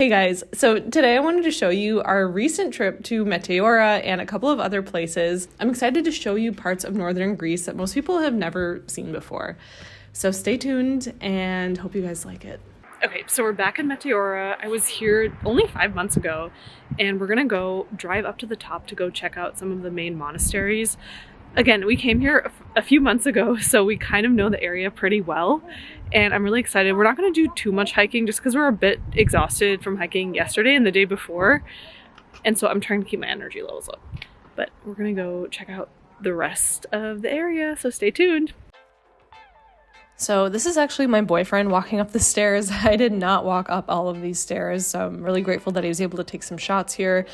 Hey guys, so today I wanted to show you our recent trip to Metora and a couple of other places. I'm excited to show you parts of northern Greece that most people have never seen before. So stay tuned and hope you guys like it. Okay, so we're back in Metora. I was here only 5 months ago and we're gonna go drive up to the top to go check out some of the main monasteries. Again, we came here a few months ago, so we kind of know the area pretty well. And I'm really excited. We're not going to do too much hiking just because we're a bit exhausted from hiking yesterday and the day before. And so I'm trying to keep my energy levels up. But we're going to go check out the rest of the area, so stay tuned. So this is actually my boyfriend walking up the stairs. I did not walk up all of these stairs, so I'm really grateful that he was able to take some shots here.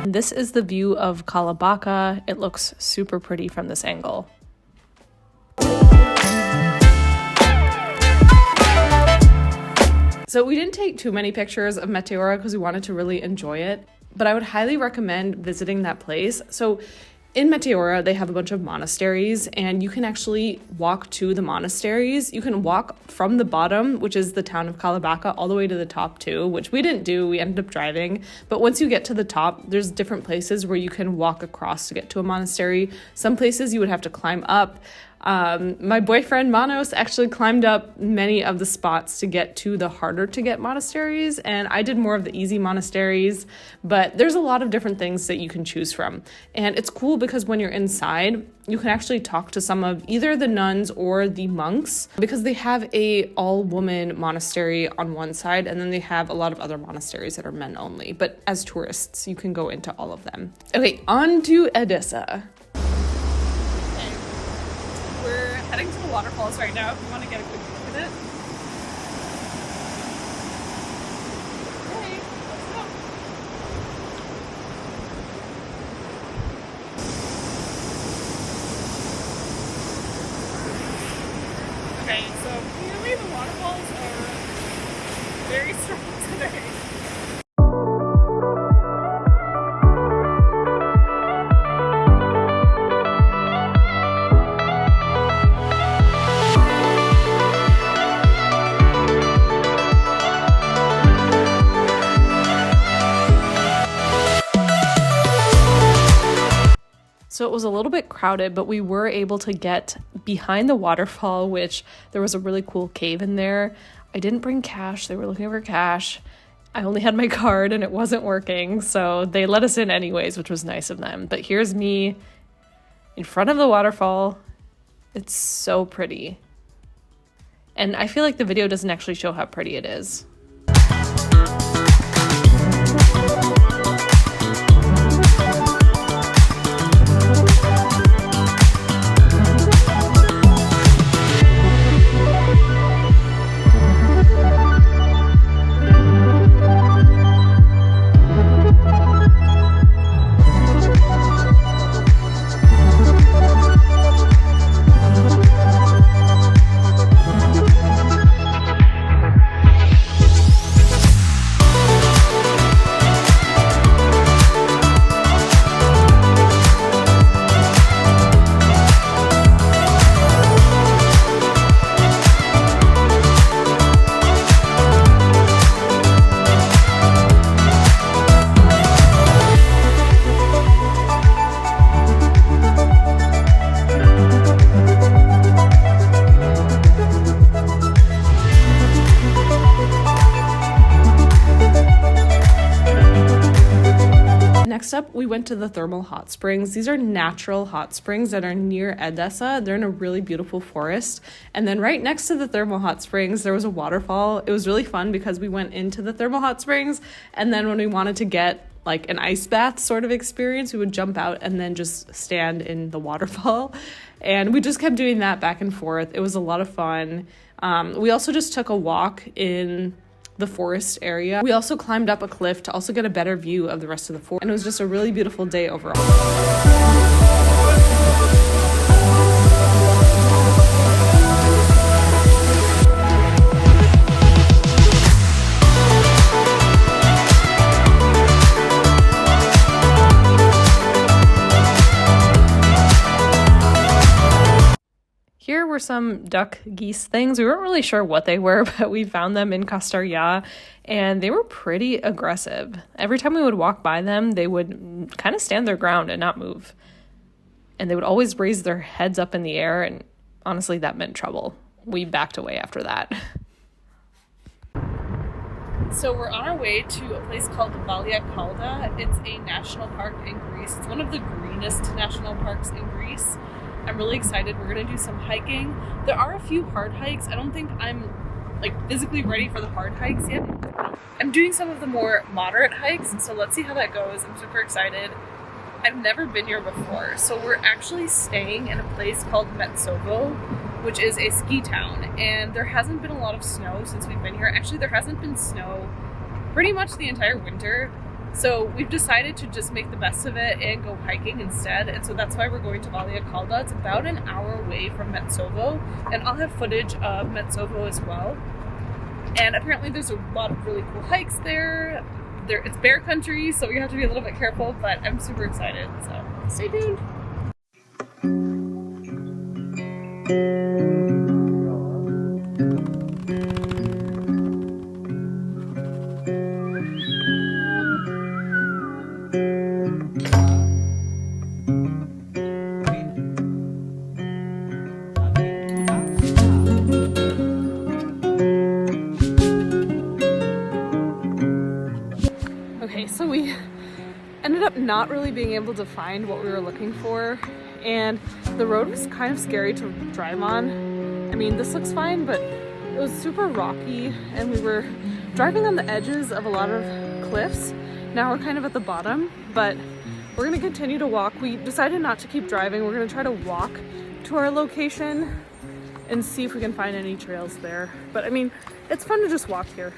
This is the view of Kalabaka. It looks super pretty from this angle. So we didn't take too many pictures of Metora because we wanted to really enjoy it, but I would highly recommend visiting that place. So in Metora, they have a bunch of monasteries and you can actually walk to the monasteries. You can walk from the bottom, which is the town of Kalabaka, all the way to the top too, which we didn't do. We ended up driving. But once you get to the top, there's different places where you can walk across to get to a monastery. Some places you would have to climb up. My boyfriend Manos actually climbed up many of the spots to get to the harder to get monasteries, and I did more of the easy monasteries, but there's a lot of different things that you can choose from. And it's cool because when you're inside, you can actually talk to some of either the nuns or the monks because they have a all-woman monastery on one side, and then they have a lot of other monasteries that are men only. But as tourists, you can go into all of them. Okay, on to Adessa. Heading to the waterfalls right now if you want to get a quick look at it. Okay, let's go. Okay, so clearly the waterfalls are very strong today. So it was a little bit crowded, but we were able to get behind the waterfall, which there was a really cool cave in there. I didn't bring cash. They were looking for cash. I only had my card and it wasn't working, so they let us in anyways, which was nice of them. But here's me in front of the waterfall. It's so pretty. And I feel like the video doesn't actually show how pretty it is. Next up, we went to the thermal hot springs. These are natural hot springs that are near Adessa. They're in a really beautiful forest. And then right next to the thermal hot springs, there was a waterfall. It was really fun because we went into the thermal hot springs, and then when we wanted to get like an ice bath sort of experience, we would jump out and then just stand in the waterfall. And we just kept doing that back and forth. It was a lot of fun. We also just took a walk in the forest area. We also climbed up a cliff to also get a better view of the rest of the forest. And it was just a really beautiful day overall. were some duck geese things. We weren't really sure what they were, but we found them in Castarya, and they were pretty aggressive. Every time we would walk by them, they would kind of stand their ground and not move. And they would always raise their heads up in the air, and honestly, that meant trouble. We backed away after that. So we're on our way to a place called Valia Calda. It's a national park in Greece. It's one of the greenest national parks in Greece. I'm really excited. We're going to do some hiking. There are a few hard hikes. I don't think I'm physically ready for the hard hikes yet. I'm doing some of the more moderate hikes, so let's see how that goes. I'm super excited. I've never been here before. So we're actually staying in a place called Metsovo, which is a ski town, and there hasn't been a lot of snow since we've been here. Actually, there hasn't been snow pretty much the entire winter, so we've decided to just make the best of it and go hiking instead, and so that's why we're going to Valia Calda. It's about an hour away from Metsovo, and I'll have footage of Metsovo as well. And apparently there's a lot of really cool hikes there. It's bear country, so you have to be a little bit careful, but I'm super excited, so stay tuned. Okay, so we ended up not really being able to find what we were looking for, and the road was kind of scary to drive on. I mean, this looks fine, but it was super rocky, and we were driving on the edges of a lot of cliffs. Now we're kind of at the bottom, but we're gonna continue to walk. We decided not to keep driving. We're gonna try to walk to our location and see if we can find any trails there. But I mean, it's fun to just walk here.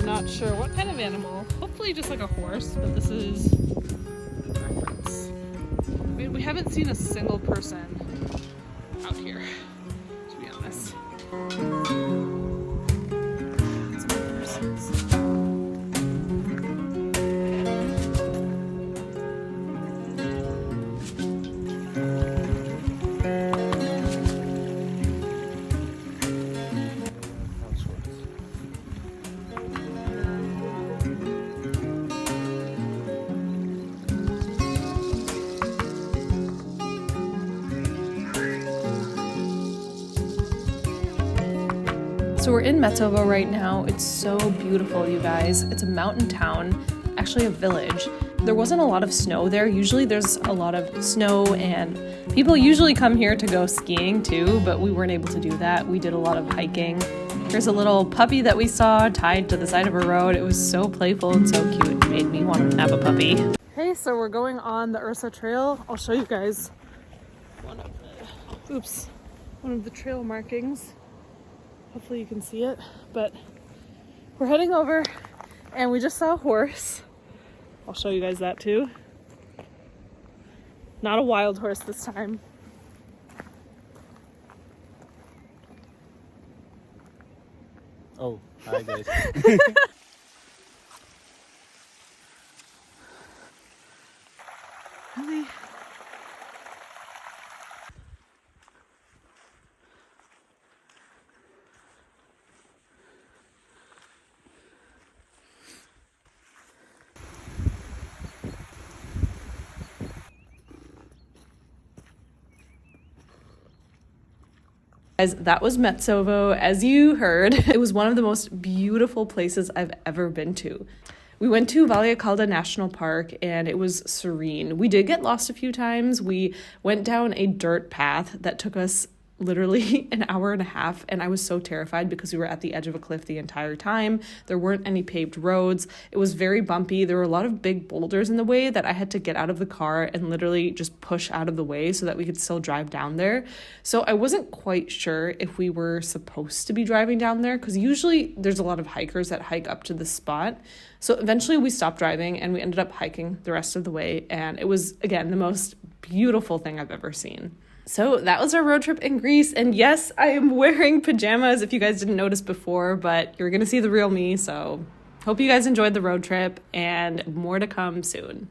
Not sure what kind of animal. Hopefully just like a horse, but this is reference. I mean, we haven't seen a single person out here, to be honest. So we're in Metsovo right now. It's so beautiful, you guys. It's a mountain town, actually a village. There wasn't a lot of snow there. Usually there's a lot of snow, and people usually come here to go skiing too, but we weren't able to do that. We did a lot of hiking. There's a little puppy that we saw tied to the side of a road. It was so playful and so cute. It made me want to have a puppy. Hey, so we're going on the Ursa Trail. I'll show you guys one of the trail markings. Hopefully you can see it, but we're heading over and we just saw a horse. I'll show you guys that too. Not a wild horse this time. Oh, hi guys. Really? Guys, that was Metsovo. As you heard, it was one of the most beautiful places I've ever been to. We went to Valia Calda National Park and it was serene. We did get lost a few times. We went down a dirt path that took us literally an hour and a half, and I was so terrified because we were at the edge of a cliff the entire time. There weren't any paved roads. It was very bumpy. There were a lot of big boulders in the way that I had to get out of the car and literally just push out of the way so that we could still drive down there. So I wasn't quite sure if we were supposed to be driving down there, because usually there's a lot of hikers that hike up to this spot. So eventually we stopped driving and we ended up hiking the rest of the way, and it was, again, the most beautiful thing I've ever seen. So that was our road trip in Greece. And yes, I am wearing pajamas if you guys didn't notice before, but you're going to see the real me. So hope you guys enjoyed the road trip and more to come soon.